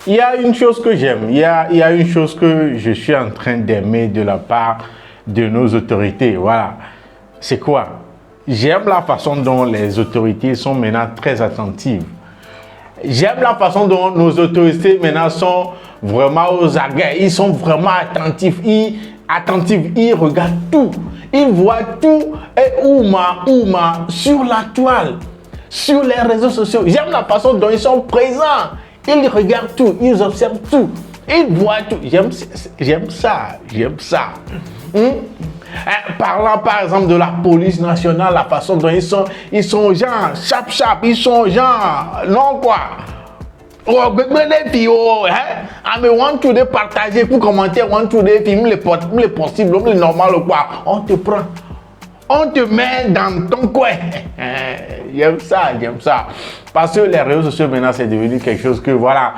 il y a une chose que j'aime, il y a une chose que je suis en train d'aimer de la part de nos autorités. Voilà. C'est quoi? J'aime la façon dont les autorités sont maintenant très attentives. J'aime la façon dont nos autorités maintenant sont vraiment aux aguets. Ils sont vraiment attentifs. Ils regardent tout. Ils voient tout. Et ouma, sur la toile, sur les réseaux sociaux. J'aime la façon dont ils sont présents. Ils regardent tout. Ils observent tout. Ils voient tout. J'aime ça. Parlant par exemple de la police nationale, la façon dont ils sont genre chap, ils sont genre non quoi. Oh, les filles, mais want to partager pour commenter, want to films les possibles, les normal quoi. On te prend, on te met dans ton coin. J'aime ça. Parce que les réseaux sociaux maintenant c'est devenu quelque chose que voilà,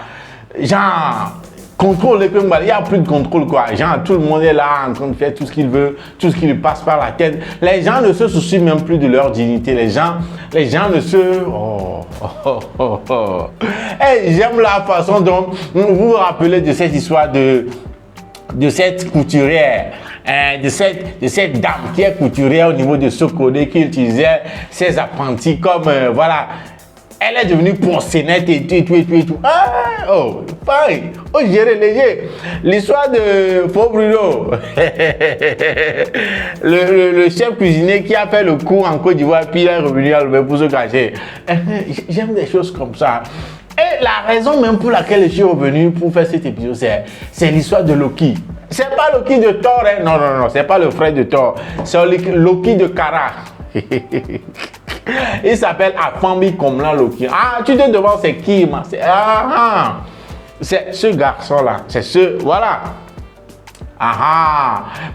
genre contrôle, il n'y a plus de contrôle quoi. Genre, tout le monde est là en train de faire tout ce qu'il veut, tout ce qui lui passe par la tête. Les gens ne se soucient même plus de leur dignité. Les gens ne se... Hey, j'aime la façon dont vous vous rappelez de cette histoire de cette couturière. De cette dame qui est couturière au niveau de Sokodé, qui utilisait ses apprentis comme voilà. Elle est devenue proxénète et tout. Pareil. Gérer léger. L'histoire de Faux Bruno. le chef cuisinier qui a fait le coup en Côte d'Ivoire, puis il est revenu à l'Ouest pour se cacher. J'aime des choses comme ça. Et la raison même pour laquelle je suis revenu pour faire cet épisode, c'est l'histoire de Loki. C'est pas Loki de Thor, hein? Non, c'est pas le frère de Thor. C'est Loki de Kara. Il s'appelle Afambi Komla Loki. Ah, tu te demandes c'est qui, c'est ce garçon-là. C'est ce, voilà.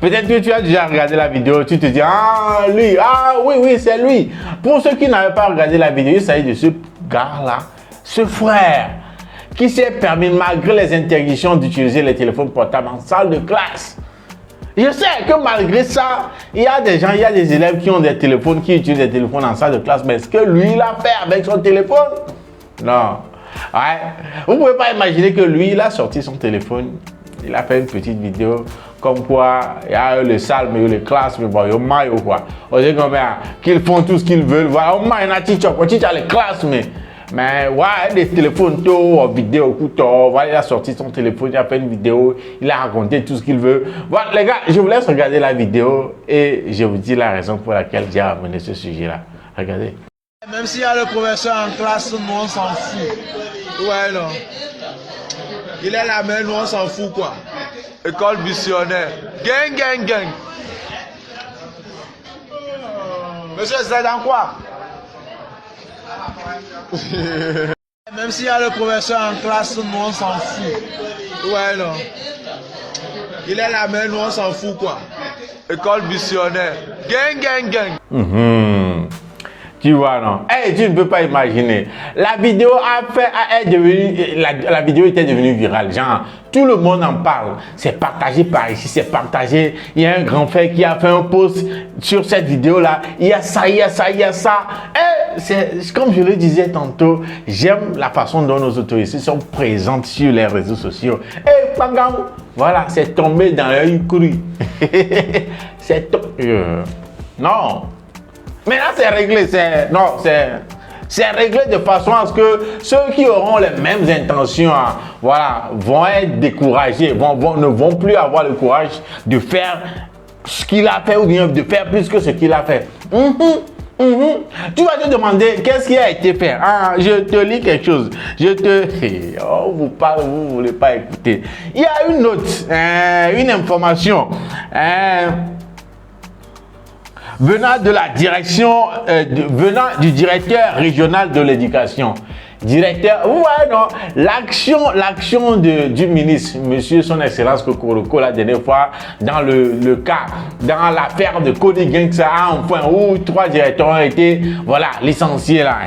Peut-être que tu as déjà regardé la vidéo, tu te dis, lui, oui, c'est lui. Pour ceux qui n'avaient pas regardé la vidéo, il s'agit de ce gars-là, ce frère, qui s'est permis, malgré les interdictions, d'utiliser les téléphones portables en salle de classe. Je sais que malgré ça, il y a des élèves qui ont des téléphones, qui utilisent des téléphones en salle de classe, mais est-ce que lui, il a fait avec son téléphone? Non. Ouais. Vous ne pouvez pas imaginer que lui, il a sorti son téléphone, il a fait une petite vidéo, comme quoi, il y a les salles, mais les classes, mais bon, il y a maillot quoi. On dit comme qu'ils font tout ce qu'ils veulent, voilà, il y a les classes, mais ouais, des téléphones en vidéo, voilà, il a sorti son téléphone, il a fait une vidéo, il a raconté tout ce qu'il veut. Voilà, les gars, je vous laisse regarder la vidéo et je vous dis la raison pour laquelle j'ai amené ce sujet-là. Regardez. Même s'il y a le professeur en classe, nous on s'en fout. Ouais, non. Il est là, mais nous on s'en fout quoi. École missionnaire. Gang. Monsieur, c'est dans quoi? Même s'il y a le professeur en classe, nous on s'en fout. Ouais, non. Il est là, mais nous on s'en fout quoi. École missionnaire. Gang. Tu vois, non? Tu ne peux pas imaginer. La vidéo la vidéo était devenue virale. Genre, tout le monde en parle. C'est partagé par ici, c'est partagé. Il y a un grand frère qui a fait un post sur cette vidéo-là. Il y a ça. C'est comme je le disais tantôt, j'aime la façon dont nos autorités sont présentes sur les réseaux sociaux. Pangam, voilà, c'est tombé dans l'œil cru. Non. Mais là, c'est réglé. C'est réglé de façon à ce que ceux qui auront les mêmes intentions, voilà, vont être découragés, ne vont plus avoir le courage de faire ce qu'il a fait ou bien de faire plus que ce qu'il a fait. Tu vas te demander qu'est-ce qui a été fait. Je te lis quelque chose. Vous parlez, vous ne voulez pas écouter. Il y a une note, une information. Venant de la direction, venant du directeur régional de l'éducation. L'action du ministre, monsieur son excellence Kokoroko, la dernière fois, dans le cas, dans l'affaire de Cody Gangsa, enfin, où 3 directeurs ont été, voilà, licenciés là.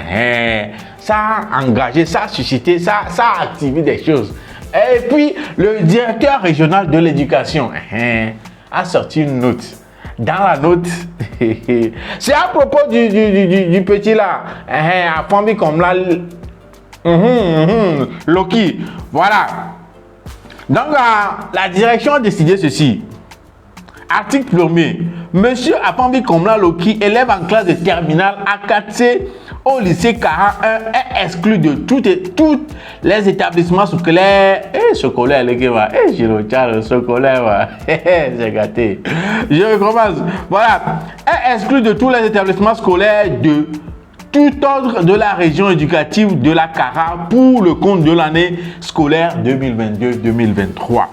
Ça a engagé, ça a suscité, ça a activé des choses. Et puis, le directeur régional de l'éducation a sorti une note. Dans la note, c'est à propos du petit là, à Fambi comme là. Loki. Voilà. Donc, la direction a décidé ceci. Article 1er. Monsieur Apambi Komla Loki, élève en classe de terminale A4C au lycée 41, est exclu de tous les établissements scolaires. Scolaire, les gars, j'ai le chat, scolaire, j'ai gâté. Je recommence. Voilà. Est exclu de tous les établissements scolaires de tout ordre de la région éducative de la Kara pour le compte de l'année scolaire 2022-2023.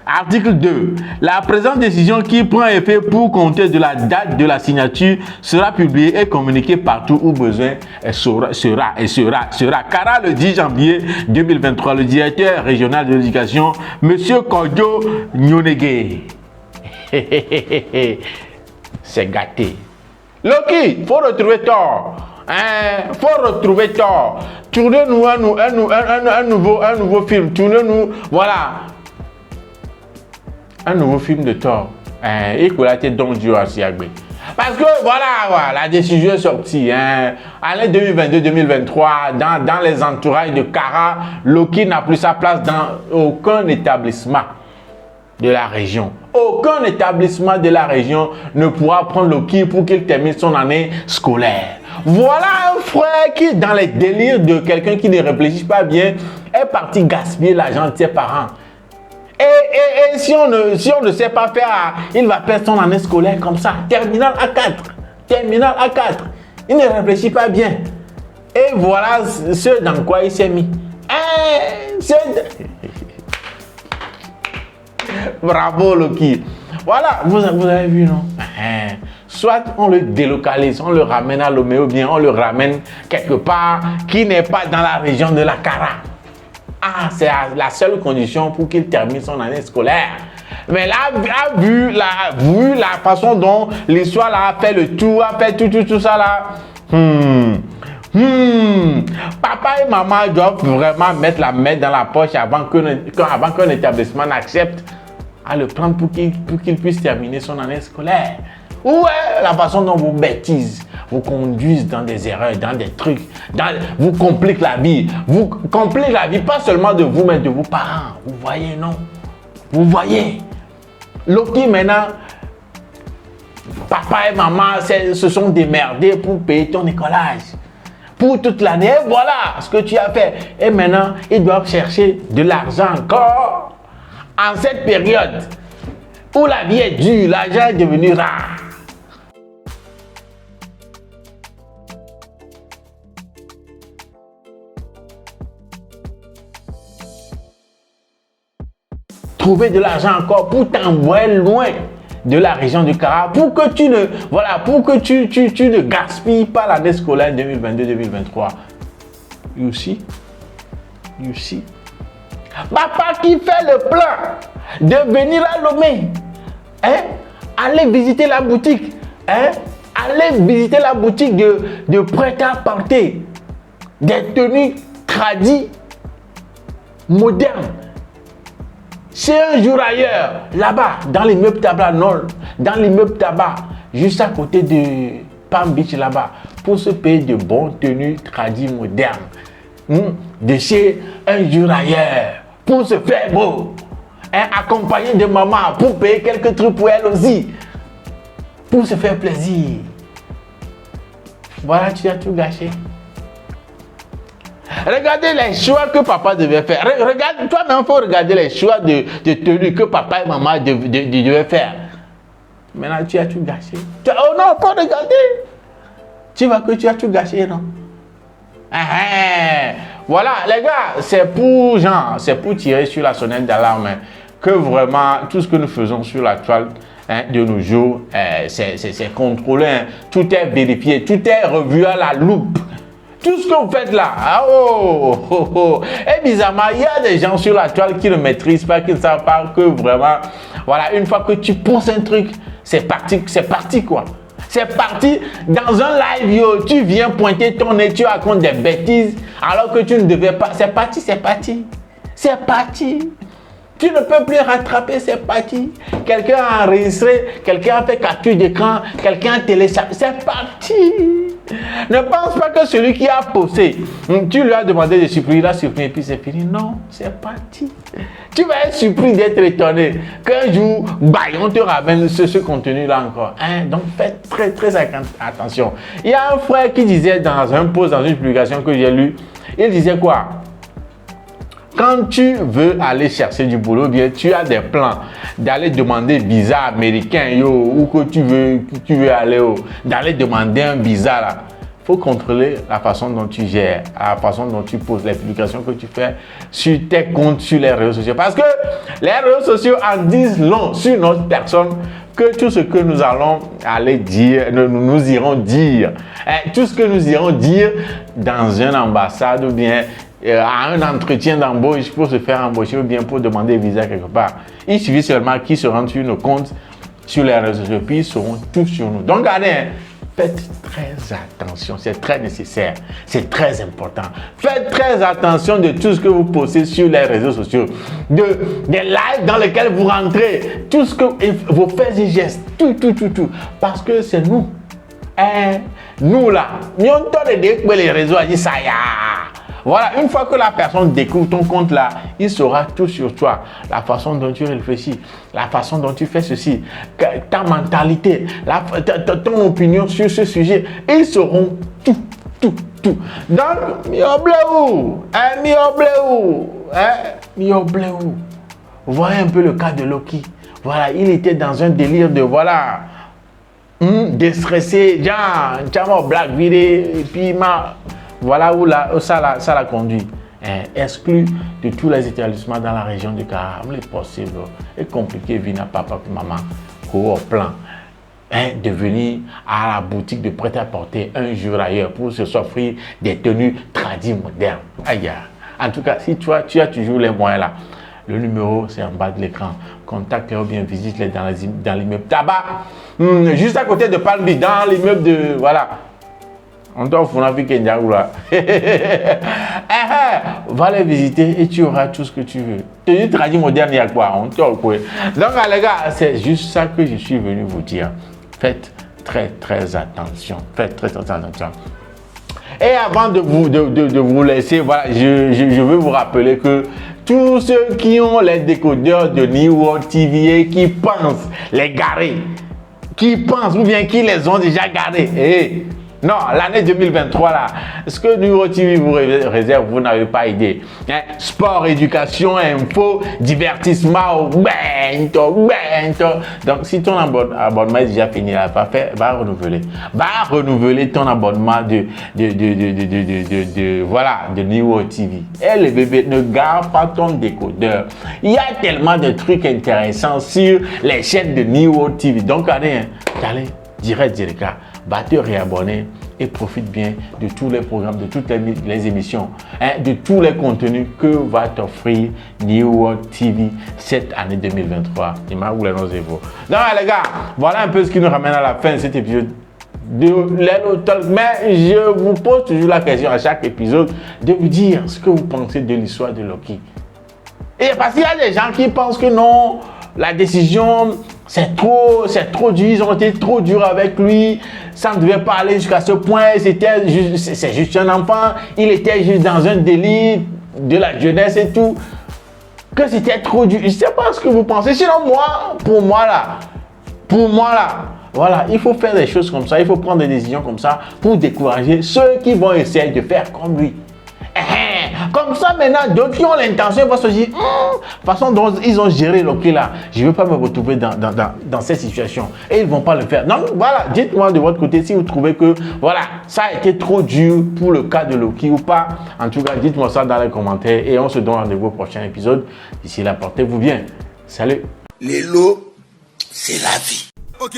Article 2. La présente décision qui prend effet pour compter de la date de la signature sera publiée et communiquée partout où besoin sera. Kara le 10 janvier 2023. Le directeur régional de l'éducation, M. Kodjo Nyonege. C'est gâté. Loki, faut retrouver Thor. Faut retrouver Thor. Tournez-nous un nouveau film. Tournez-nous, voilà. Un nouveau film de Thor. Et qu'il a été donc Dieu à Siagbe. Parce que voilà, la décision est sortie. Année 2022-2023, dans les entourages de Kara, Loki n'a plus sa place dans aucun établissement de la région. Aucun établissement de la région ne pourra prendre Loki pour qu'il termine son année scolaire. Voilà un frère qui, dans les délires de quelqu'un qui ne réfléchit pas bien, est parti gaspiller l'argent de ses parents. Et si on ne sait pas faire, il va perdre son année scolaire comme ça. Terminal A4. Terminal A4. Il ne réfléchit pas bien. Et voilà ce dans quoi il s'est mis. Bravo Loki. Voilà, vous avez vu, non? Soit on le délocalise, on le ramène à Lomé ou bien on le ramène quelque part qui n'est pas dans la région de la Kara. C'est la seule condition pour qu'il termine son année scolaire. Mais là, vu la façon dont l'histoire a fait le tour, a fait tout ça là. Papa et maman doivent vraiment mettre la main dans la poche avant qu'un établissement n'accepte à le prendre pour qu'il puisse terminer son année scolaire. Ouais, la façon dont vous bêtisez, vous conduisez dans des erreurs, dans des trucs, vous compliquez la vie. Vous compliquez la vie, pas seulement de vous, mais de vos parents. Vous voyez, non? Vous voyez? Loki, maintenant, papa et maman se sont démerdés pour payer ton écolage. Pour toute l'année, voilà ce que tu as fait. Et maintenant, ils doivent chercher de l'argent encore en cette période où la vie est dure, l'argent est devenu rare. Trouver de l'argent encore pour t'envoyer loin de la région du Kara pour que tu ne gaspilles pas l'année scolaire 2022-2023. You see? Papa qui fait le plan de venir à Lomé, aller visiter la boutique, aller visiter la boutique de prêt-à-porter, des tenues tradies, modernes. C'est un jour ailleurs, là-bas, dans l'immeuble Tabac Nord, dans l'immeuble Tabac, juste à côté de Palm Beach là-bas, pour se payer de bonnes tenues tradies modernes. De chez un jour ailleurs, pour se faire beau, accompagné de maman, pour payer quelques trucs pour elle aussi, pour se faire plaisir. Voilà, tu as tout gâché. Regardez les choix que papa devait faire. Regarde, toi-même, il faut regarder les choix de tenue que papa et maman devaient faire. Maintenant, tu as tout gâché. Oh non, il faut regarder. Tu vois que tu as tout gâché, non? Voilà, les gars, c'est pour tirer sur la sonnette d'alarme que vraiment tout ce que nous faisons sur la toile de nos jours, c'est contrôlé. Tout est vérifié, tout est revu à la loupe. Tout ce que vous faites là, Et bizarrement, il y a des gens sur la toile qui ne maîtrisent pas, qui ne savent pas que vraiment, voilà, une fois que tu pousses un truc, c'est parti quoi. C'est parti. Dans un live, tu viens pointer ton nez, tu racontes des bêtises, alors que tu ne devais pas. C'est parti. Tu ne peux plus rattraper, c'est parti. Quelqu'un a enregistré, quelqu'un a fait capture d'écran, quelqu'un a téléchargé, c'est parti. Ne pense pas que celui qui a posé, tu lui as demandé de supprimer, il a supprimé et puis c'est fini. Non, c'est parti. Tu vas être surpris d'être étonné qu'un jour, on te ramène ce contenu-là encore. Hein? Donc faites très attention. Il y a un frère qui disait dans un post, dans une publication que j'ai lu, il disait quoi? Quand tu veux aller chercher du boulot, bien tu as des plans d'aller demander visa américain ou que tu veux aller d'aller demander un visa là. Faut contrôler la façon dont tu gères, la façon dont tu poses les publications que tu fais sur tes comptes sur les réseaux sociaux. Parce que les réseaux sociaux en disent long sur notre personne que tout ce que nous allons aller dire, nous irons dire, tout ce que nous irons dire dans une ambassade ou bien à un entretien d'embauche pour se faire embaucher ou bien pour demander visa quelque part. Il suffit seulement qu'ils se rendent sur nos comptes, sur les réseaux sociaux, puis ils seront tous sur nous. Donc, regardez, faites très attention, c'est très nécessaire, c'est très important. Faites très attention de tout ce que vous postez sur les réseaux sociaux, des lives dans lesquels vous rentrez, tout ce que vos faits et gestes, tout. Parce que c'est nous. Nous là, nous on les réseaux à dire ça y a. Voilà, une fois que la personne découvre ton compte là, il saura tout sur toi. La façon dont tu réfléchis, la façon dont tu fais ceci, ta mentalité, ton opinion sur ce sujet. Ils sauront tout. Donc, voyez un peu le cas de Loki. Voilà, il était dans un délire de déstressé, black vidé, et puis voilà où ça l'a conduit. Exclu de tous les établissements dans la région du Caram, les possibles et compliqué, vina papa et maman, au plan. De venir à la boutique de prêt-à-porter un jour ailleurs pour se s'offrir des tenues tradies modernes. Aïe. En tout cas, si tu as toujours les moyens là, le numéro c'est en bas de l'écran. Contacte-les ou bien visite-les dans l'immeuble Tabac, juste à côté de Palm Beach, dans l'immeuble de on t'offre une vie là. Va les visiter et tu auras tout ce que tu veux. Tenue tradie moderne, il y a quoi? On t'offre quoi? Donc les gars, c'est juste ça que je suis venu vous dire. Faites très attention. Faites très attention. Et avant de vous laisser, voilà, je veux vous rappeler que tous ceux qui ont les décodeurs de New World TV et qui pensent les garer, qui pensent ou bien qui les ont déjà garés, non, l'année 2023 là, ce que New World TV vous réserve, vous n'avez pas idée. Sport, éducation, info, divertissement, Donc si ton abonnement est déjà fini, va renouveler. Va renouveler ton abonnement de New World TV. Et le bébé, ne garde pas ton décodeur. Il y a tellement de trucs intéressants sur les chaînes de New World TV. Donc allez, direct, va te réabonner et profite bien de tous les programmes, de toutes les émissions, de tous les contenus que va t'offrir New World TV cette année 2023. Donc les gars, voilà un peu ce qui nous ramène à la fin de cet épisode de Lelo Talk. Mais je vous pose toujours la question à chaque épisode de vous dire ce que vous pensez de l'histoire de Loki. Et parce qu'il y a des gens qui pensent que non, la décision c'est trop dur, ils ont été trop durs avec lui, ça ne devait pas aller jusqu'à ce point, c'est juste un enfant, il était juste dans un délit de la jeunesse et tout, que c'était trop dur. Je ne sais pas ce que vous pensez, sinon pour moi là, voilà, il faut faire des choses comme ça, il faut prendre des décisions comme ça pour décourager ceux qui vont essayer de faire comme lui. Comme ça, maintenant, d'autres qui ont l'intention vont se dire, façon dont ils ont géré Loki là, je ne veux pas me retrouver dans cette situation. Et ils ne vont pas le faire. Donc, voilà, dites-moi de votre côté si vous trouvez que, voilà, ça a été trop dur pour le cas de Loki ou pas. En tout cas, dites-moi ça dans les commentaires et on se donne rendez-vous au prochain épisode. D'ici là, portez-vous bien. Salut. Lelo, c'est la vie. Ok.